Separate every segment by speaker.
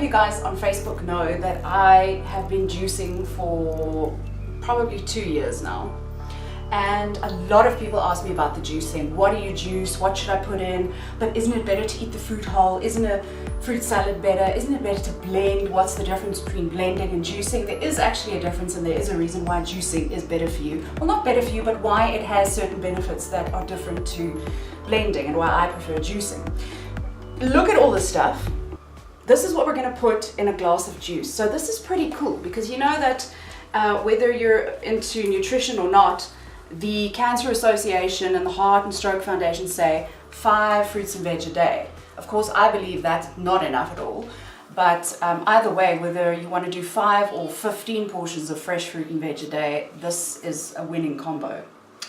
Speaker 1: you guys on Facebook know that I have been juicing for probably 2 years now. And a lot of people ask me about the juicing. What do you juice? What should I put in? But isn't it better to eat the fruit whole? Isn't a fruit salad better? Isn't it better to blend? What's the difference between blending and juicing? There is actually a difference, and there is a reason why juicing is better for you. Well, not better for you, but why it has certain benefits that are different to blending and why I prefer juicing. Look at all this stuff. This is what we're going to put in a glass of juice. So this is pretty cool because you know that whether you're into nutrition or not, the Cancer Association and the Heart and Stroke Foundation say 5 fruits and veg a day. Of course, I believe that's not enough at all. But either way, whether you want to do 5 or 15 portions of fresh fruit and veg a day, this is a winning combo.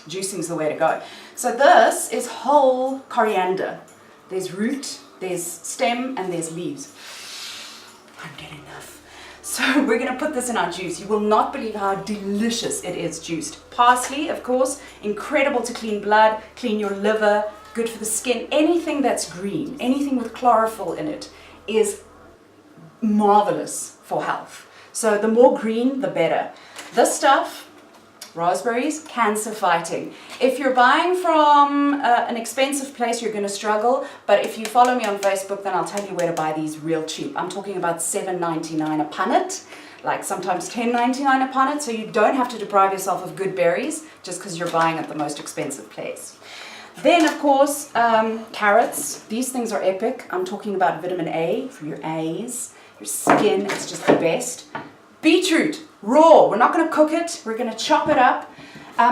Speaker 1: Juicing is the way to go. So this is whole coriander. There's root, there's stem, and there's leaves. I'm getting enough. So we're going to put this in our juice. You will not believe how delicious it is juiced. Parsley, of course, incredible to clean blood, clean your liver, good for the skin. Anything that's green, anything with chlorophyll in it is marvelous for health. So the more green, the better. This stuff, raspberries, cancer fighting. If you're buying from an expensive place, you're going to struggle. But if you follow me on Facebook, then I'll tell you where to buy these real cheap. I'm talking about $7.99 a punnet, like sometimes $10.99 a punnet. So you don't have to deprive yourself of good berries just because you're buying at the most expensive place. Then, of course, carrots. These things are epic. I'm talking about vitamin A for your A's, your skin. It's just the best. Beetroot, raw. We're not going to cook it. We're going to chop it up.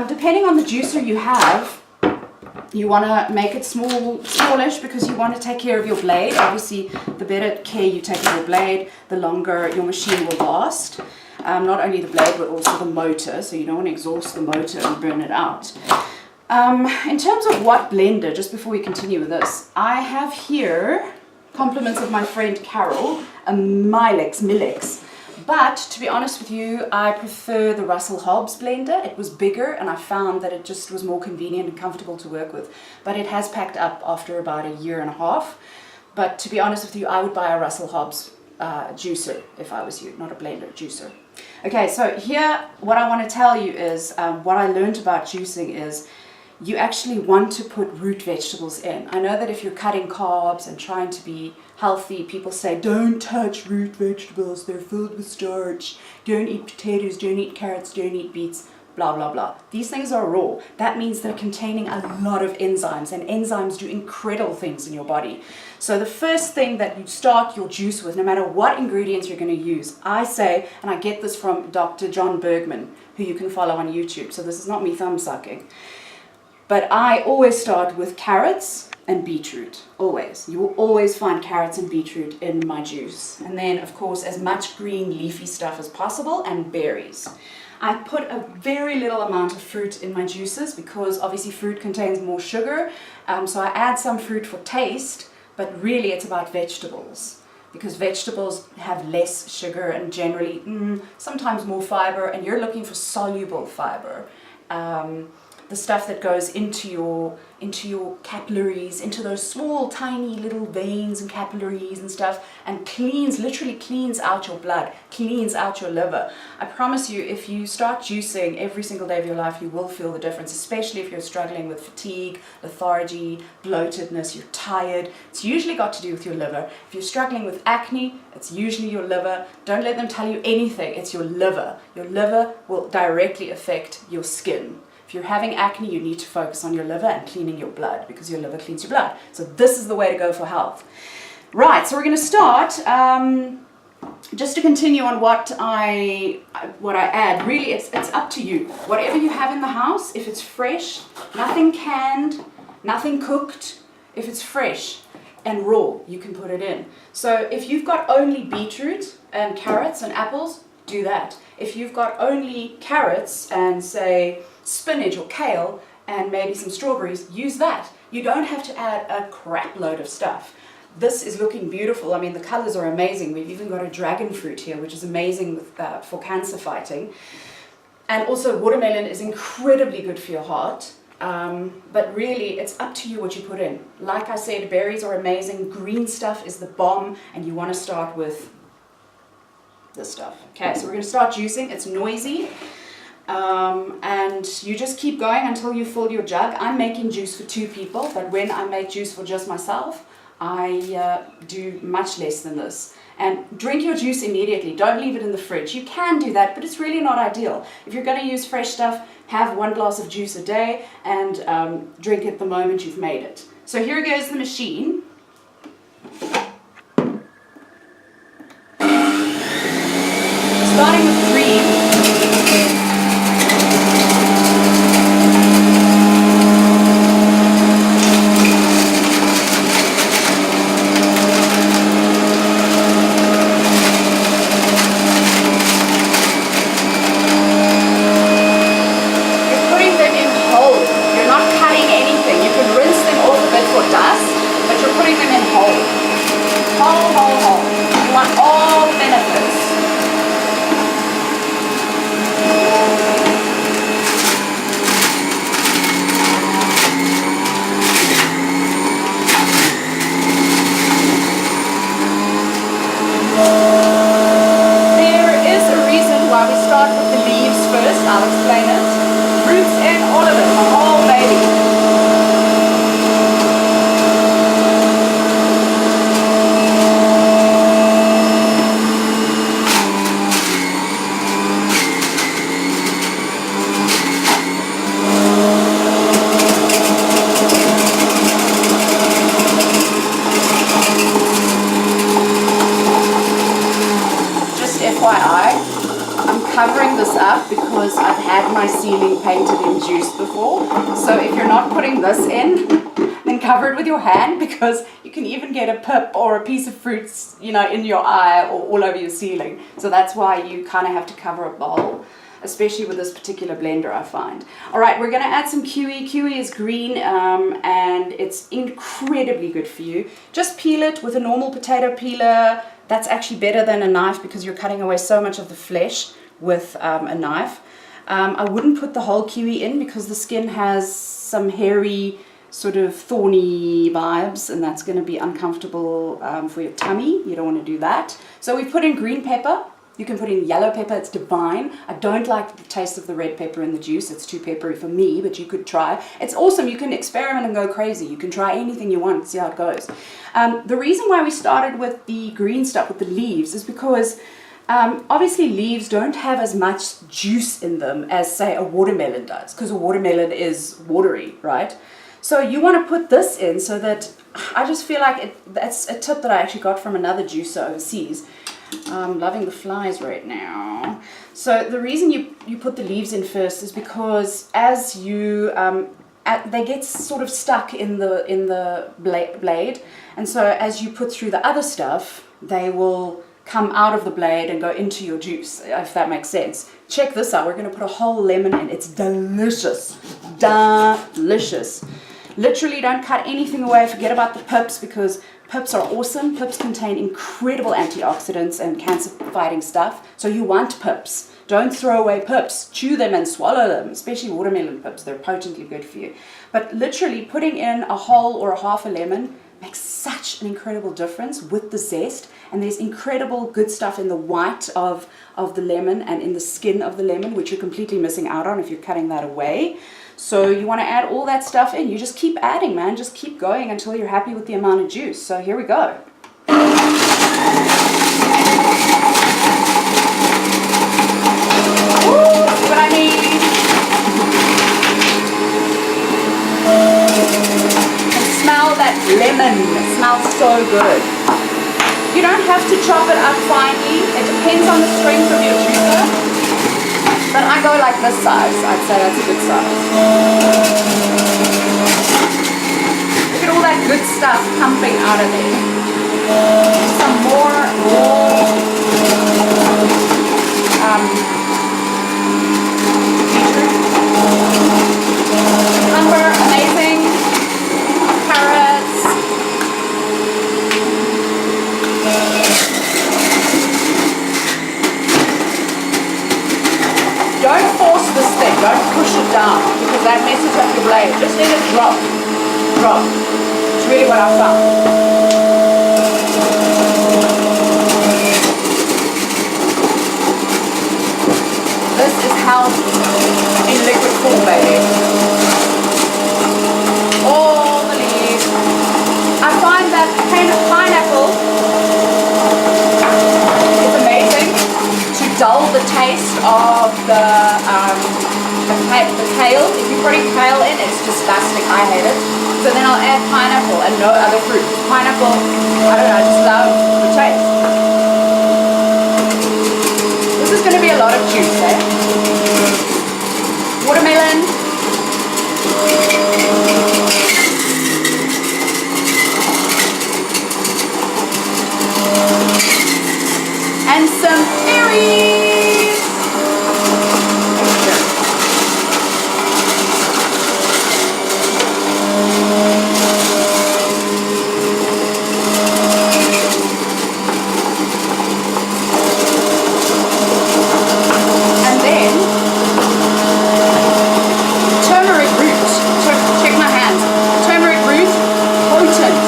Speaker 1: Depending on the juicer you have, you want to make it smallish because you want to take care of your blade. Obviously, the better care you take of your blade, the longer your machine will last. Not only the blade, but also the motor. So you don't want to exhaust the motor and burn it out. In terms of what blender, just before we continue with this, I have here compliments of my friend Carol, a Milex. But to be honest with you, I prefer the Russell Hobbs blender. It was bigger and I found that it just was more convenient and comfortable to work with. But it has packed up after about 1.5 years. But to be honest with you, I would buy a Russell Hobbs juicer if I was you, not a blender, juicer. Okay, so here what I want to tell you is what I learned about juicing is you actually want to put root vegetables in. I know that if you're cutting carbs and trying to be healthy, people say don't touch root vegetables, they're filled with starch, don't eat potatoes, don't eat carrots, don't eat beets, blah blah blah. These things are raw. That means they're containing a lot of enzymes, and enzymes do incredible things in your body. So the first thing that you start your juice with, no matter what ingredients you're going to use, I say, and I get this from Dr. John Bergman, who you can follow on YouTube, so this is not me thumb sucking, but I always start with carrots and beetroot, always. You will always find carrots and beetroot in my juice. And then, of course, as much green leafy stuff as possible and berries. I put a very little amount of fruit in my juices because obviously fruit contains more sugar. So I add some fruit for taste, but really it's about vegetables because vegetables have less sugar and generally sometimes more fiber, and you're looking for soluble fiber. The stuff that goes into your capillaries, into those small tiny little veins and capillaries and stuff, and literally cleans out your blood, cleans out your liver. I promise you, if you start juicing every single day of your life, you will feel the difference, especially if you're struggling with fatigue, lethargy, bloatedness, you're tired. It's usually got to do with your liver. If you're struggling with acne, it's usually your liver. Don't let them tell you anything, it's your liver. Your liver will directly affect your skin. If you're having acne, you need to focus on your liver and cleaning your blood because your liver cleans your blood. So this is the way to go for health. Right, so we're going to start. Just to continue on what I add, really it's up to you. Whatever you have in the house, if it's fresh, nothing canned, nothing cooked, if it's fresh and raw, you can put it in. So if you've got only beetroot and carrots and apples, do that. If you've got only carrots and say spinach or kale and maybe some strawberries, use that. You don't have to add a crap load of stuff. This is looking beautiful. I mean, the colors are amazing. We've even got a dragon fruit here, which is amazing for cancer fighting. And also watermelon is incredibly good for your heart. But really, it's up to you what you put in. Like I said, berries are amazing. Green stuff is the bomb, and you want to start with this stuff. Okay, so we're going to start juicing. It's noisy. And you just keep going until you fill your jug. I'm making juice for 2 people, but when I make juice for just myself, I do much less than this. And drink your juice immediately. Don't leave it in the fridge. You can do that, but it's really not ideal. If you're going to use fresh stuff, have 1 glass of juice a day and drink it the moment you've made it. So here goes the machine. Starting with green. Covering this up because I've had my ceiling painted in juice before. So if you're not putting this in, then cover it with your hand, because you can even get a pip or a piece of fruit, you know, in your eye or all over your ceiling. So that's why you kind of have to cover up the whole, especially with this particular blender, I find. All right, we're going to add some kiwi. Kiwi is green and it's incredibly good for you. Just peel it with a normal potato peeler. That's actually better than a knife because you're cutting away so much of the flesh with a knife. I wouldn't put the whole kiwi in because the skin has some hairy, sort of thorny vibes, and that's going to be uncomfortable for your tummy. You don't want to do that. So we put in green pepper. You can put in yellow pepper. It's divine. I don't like the taste of the red pepper in the juice. It's too peppery for me, but you could try. It's awesome. You can experiment and go crazy. You can try anything you want, see how it goes. The reason why we started with the green stuff, with the leaves, is because obviously leaves don't have as much juice in them as, say, a watermelon does, because a watermelon is watery, right? So you want to put this in so that, I just feel like that's a tip that I actually got from another juicer overseas. I'm loving the flies right now. So the reason you put the leaves in first is because as you they get sort of stuck in the blade, and so as you put through the other stuff, they will come out of the blade and go into your juice, if that makes sense. Check this out. We're going to put a whole lemon in. It's delicious. Delicious. Literally don't cut anything away. Forget about the pips, because pips are awesome. Pips contain incredible antioxidants and cancer-fighting stuff. So you want pips. Don't throw away pips. Chew them and swallow them, especially watermelon pips. They're potently good for you. But literally putting in a whole or a half a lemon makes such an incredible difference with the zest. And there's incredible good stuff in the white of the lemon and in the skin of the lemon, which you're completely missing out on if you're cutting that away. So you want to add all that stuff in. You just keep adding, man. Just keep going until you're happy with the amount of juice. So here we go. Ooh, see what I mean? And smell that lemon. It smells so good. You don't have to chop it up finely. It depends on the strength of your juicer. But I go like this size. I'd say that's a good size. Look at all that good stuff pumping out of there. Some more cucumber, amazing. Carrots. Don't force this thing, don't push it down, because that messes up your blade. Just let it drop. Drop. It's really what I found. health in liquid form, baby. All the leaves. I find that pineapple is amazing to dull the taste of the kale. If you put kale in, it's disgusting. I hate it. So then I'll add pineapple and no other fruit. Pineapple, I don't know, I just love the taste. This is going to be a lot of juice, eh? Watermelon. And some berries. And then turmeric root. Check my hands. Turmeric root, potent.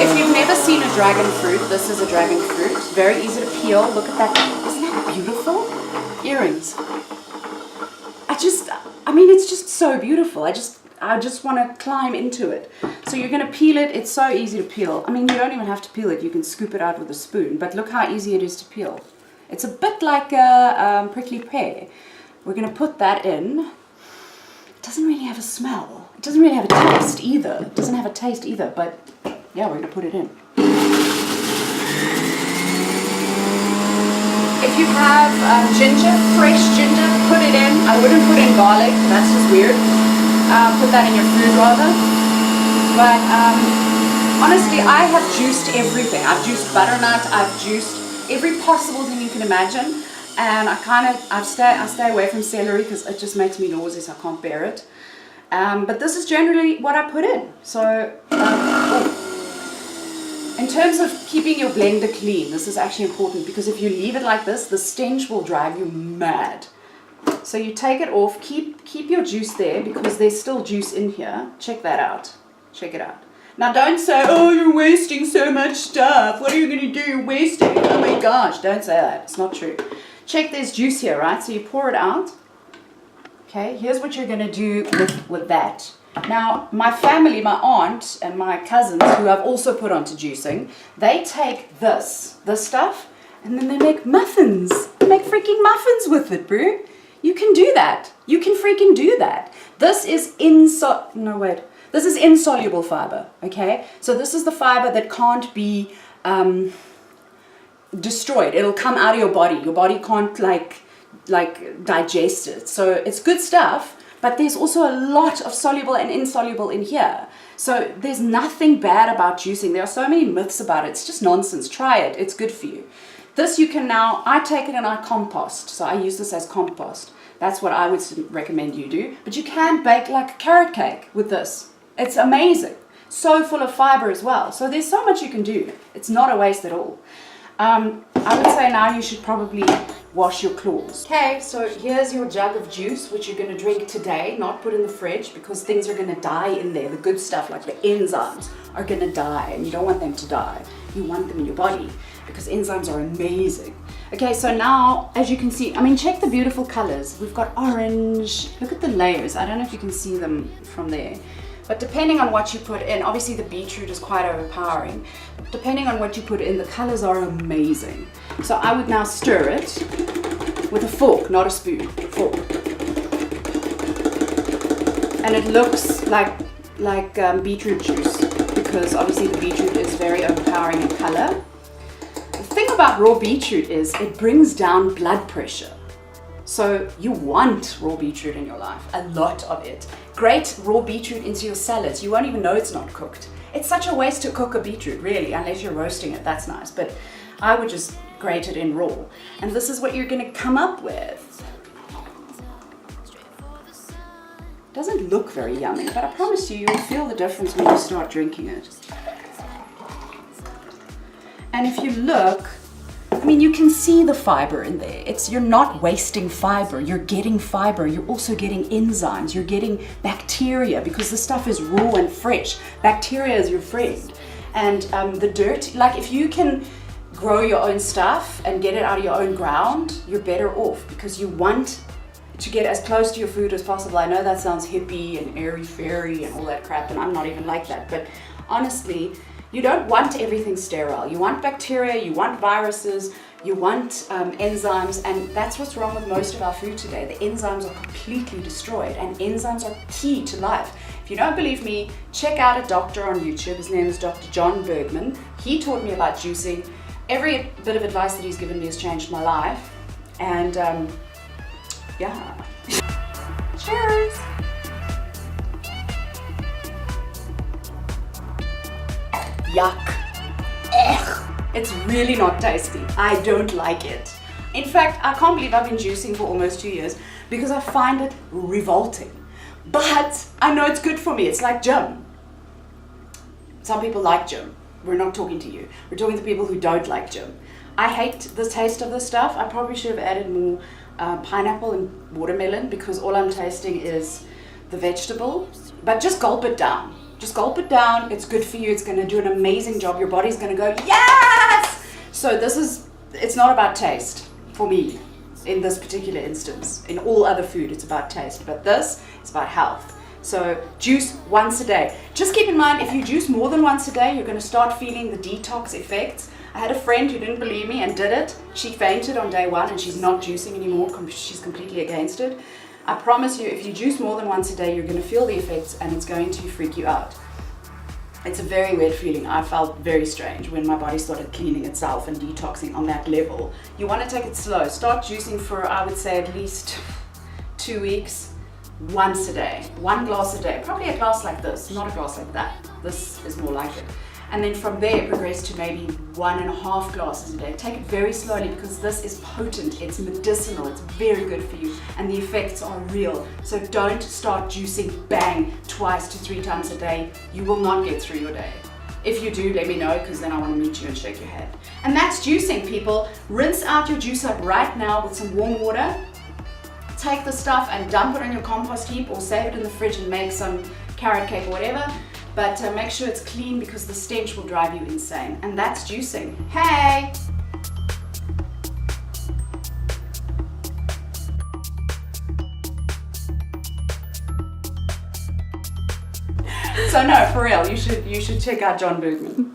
Speaker 1: If you've never seen a dragon fruit, this is a dragon fruit. It's very easy to peel. Look at that. Isn't that beautiful? Earrings. I mean, it's just so beautiful. I just want to climb into it. So you're going to peel it. It's so easy to peel. I mean, you don't even have to peel it. You can scoop it out with a spoon. But look how easy it is to peel. It's a bit like a prickly pear. We're going to put that in. It doesn't really have a smell. It doesn't really have a taste either. It doesn't have a taste either. But yeah, we're going to put it in. If you have ginger, fresh ginger, put it in. I wouldn't put in garlic. That's just weird. Put that in your food rather. But honestly, I have juiced everything. I've juiced butternut. I've juiced every possible thing you can imagine. And I stay away from celery because it just makes me nauseous. I can't bear it. But this is generally what I put in. So in terms of keeping your blender clean, this is actually important because if you leave it like this, the stench will drive you mad. So you take it off, keep your juice there because there's still juice in here. Check that out. Check it out. Now don't say, oh, you're wasting so much stuff. What are you going to do? You're wasting. Oh my gosh, don't say that. It's not true. Check, there's juice here, right? So you pour it out. Okay, here's what you're going to do with that. Now, my family, my aunt and my cousins, who I've also put onto juicing, they take this stuff, and then they make muffins. They make freaking muffins with it, bro. You can do that. You can freaking do that. This is This is insoluble fiber, okay? So this is the fiber that can't be destroyed. It'll come out of your body. Your body can't like digest it. So it's good stuff. But there's also a lot of soluble and insoluble in here. So there's nothing bad about juicing. There are so many myths about it. It's just nonsense. Try it. It's good for you. This you can now, I take it and I compost. So I use this as compost. That's what I would recommend you do. But you can bake like a carrot cake with this. It's amazing. So full of fiber as well. So there's so much you can do. It's not a waste at all. I would say now you should probably wash your claws. Okay, so here's your jug of juice, which you're going to drink today, not put in the fridge, because things are going to die in there. The good stuff, like the enzymes, are going to die, and you don't want them to die. You want them in your body, because enzymes are amazing. Okay, so now, as you can see, I mean, check the beautiful colors. We've got orange. Look at the layers. I don't know if you can see them from there. But depending on what you put in, obviously the beetroot is quite overpowering. Depending on what you put in, the colors are amazing. So I would now stir it with a fork, not a spoon, a fork. And it looks like beetroot juice because obviously the beetroot is very overpowering in color. The thing about raw beetroot is it brings down blood pressure. So you want raw beetroot in your life, a lot of it. Grate raw beetroot into your salads. You won't even know it's not cooked. It's such a waste to cook a beetroot, really, unless you're roasting it. That's nice, but I would just grate it in raw. And this is what you're going to come up with. Doesn't look very yummy, but I promise you, you'll feel the difference when you start drinking it. And if you look, I mean, you can see the fiber in there. You're not wasting fiber. You're getting fiber. You're also getting enzymes. You're getting bacteria because the stuff is raw and fresh. Bacteria is your friend. And the dirt, like if you can grow your own stuff and get it out of your own ground, you're better off because you want to get as close to your food as possible. I know that sounds hippie and airy-fairy and all that crap, and I'm not even like that, but honestly, you don't want everything sterile. You want bacteria, you want viruses, you want enzymes, and that's what's wrong with most of our food today. The enzymes are completely destroyed, and enzymes are key to life. If you don't believe me, check out a doctor on YouTube. His name is Dr. John Bergman. He taught me about juicing. Every bit of advice that he's given me has changed my life, and yeah. Cheers! Yuck. Ugh. It's really not tasty. I don't like it. In fact, I can't believe I've been juicing for almost 2 years because I find it revolting. But I know it's good for me. It's like gym. Some people like gym. We're not talking to you. We're talking to people who don't like gym. I hate the taste of this stuff. I probably should have added more pineapple and watermelon because all I'm tasting is the vegetable. But just gulp it down. Just gulp it down. It's good for you. It's going to do an amazing job. Your body's going to go, yes! So it's not about taste for me in this particular instance. In all other food, it's about taste. But this is about health. So juice once a day. Just keep in mind, if you juice more than once a day, you're going to start feeling the detox effects. I had a friend who didn't believe me and did it. She fainted on day 1 and she's not juicing anymore. She's completely against it. I promise you, if you juice more than once a day, you're going to feel the effects and it's going to freak you out. It's a very weird feeling. I felt very strange when my body started cleaning itself and detoxing on that level. You want to take it slow. Start juicing for, I would say, at least 2 weeks, once a day. 1 glass a day. Probably a glass like this, not a glass like that. This is more like it. And then from there, progress to maybe 1.5 glasses a day. Take it very slowly because this is potent, it's medicinal, it's very good for you, and the effects are real. So don't start juicing bang 2 to 3 times a day. You will not get through your day. If you do, let me know because then I want to meet you and shake your head. And that's juicing, people. Rinse out your juice up right now with some warm water. Take the stuff and dump it on your compost heap or save it in the fridge and make some carrot cake or whatever. But make sure it's clean because the stench will drive you insane. And that's juicing. Hey! So no, for real, you should check out John Bergman.